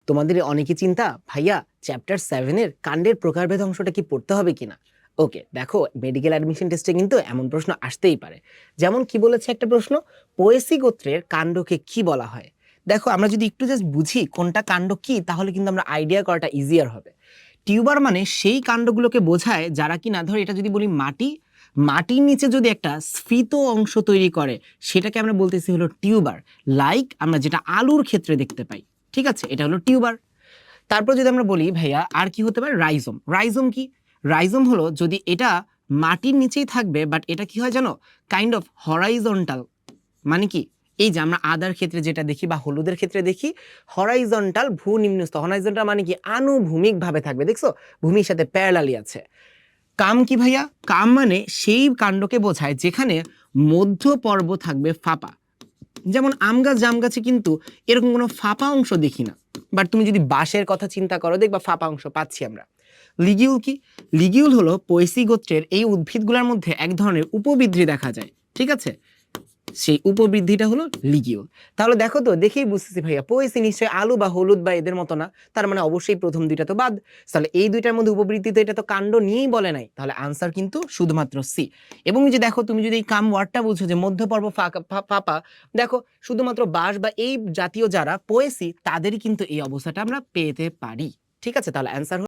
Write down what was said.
তোমাদের অনেকে চিন্তা ভাইয়া চ্যাপ্টার 7 এর কাণ্ডের প্রকারভেদ অংশটা কি পড়তে হবে কিনা। ওকে, দেখো মেডিকেল অ্যাডমিশন টেস্টে কিন্তু এমন প্রশ্ন আসতেই পারে। যেমন কি বলেছে একটা প্রশ্ন, পোয়েসি গোত্রের কাণ্ডকে কি বলা হয়। দেখো আমরা যদি একটু জাস্ট বুঝি কোনটা কাণ্ড কি, তাহলে কিন্তু আমরা আইডিয়া করাটা ইজিয়ার হবে। টিউবার মানে সেই কাণ্ডগুলোকে বোঝায় যারা কিনা, ধর এটা যদি বলি মাটির নিচে যদি একটা স্ফীত অংশ তৈরি করে, সেটাকে আমরা বলতেছি হলো টিউবার। লাইক আমরা যেটা আলুর ক্ষেত্রে দেখতে পাই, ঠিক আছে, এটা হলো টিউবার। তারপর যদি আমরা বলি ভাইয়া আর কি হতে পারে, রাইজোম কি, রাইজোম হলো যদি এটা মাটির নিচেই থাকবে, বাট এটা কি হয় জানো, কাইন্ড অফ হরাইজন্টাল। মানে কি, এই যে আমরা আদার ক্ষেত্রে যেটা দেখি বা হলুদের ক্ষেত্রে দেখি, হরাইজন্টাল ভূনিম্নস্থ, হরাইজন্টাল মানে কি আনুভূমিক ভাবে থাকবে, দেখছো ভূমির সাথে প্যারালালি আছে। কাম কি ভাইয়া, কাম মানে সেই কাণ্ডকে বোঝায় যেখানে মধ্য পর্ব থাকবে ফাঁপা। যেমন আম গাছ জাম গাছে কিন্তু এরকম কোনো ফাঁপা অংশ দেখি না, বাট তুমি যদি বাঁশের কথা চিন্তা করো দেখবা ফাঁপা অংশ পাচ্ছি আমরা। লিগিউল কি, লিগিউল হলো পোয়েসি গোত্রের এই উদ্ভিদগুলোর মধ্যে এক ধরনের উপবৃদ্ধি দেখা যায়, ঠিক আছে, সেই উপবৃদ্ধিটা হলো লিগিউল। তাহলে দেখো তো, দেখেই বুঝতেছি ভাইয়া পোয়েসি নিশ্চয়ই আলু বা হলুদ বা এদের মতো না, তার মানে অবশ্যই প্রথম দুইটা তো বাদ। তাহলে এই দুইটার মধ্যে উপবৃদ্ধি, তো এটা তো কাণ্ড নিয়েই বলে নাই, তাহলে আনসার কিন্তু শুধুমাত্র সি। এবং যে দেখো তুমি যদি এই কাম ওয়ার্ডটা বুঝছো যে মধ্যপর্ব ফাঁপা, দেখো শুধুমাত্র বাঁশ বা এই জাতীয় যারা পোয়েসি তাদেরই কিন্তু এই অবস্থাটা আমরা পেতে পারি, ঠিক আছে। তাহলে অ্যান্সার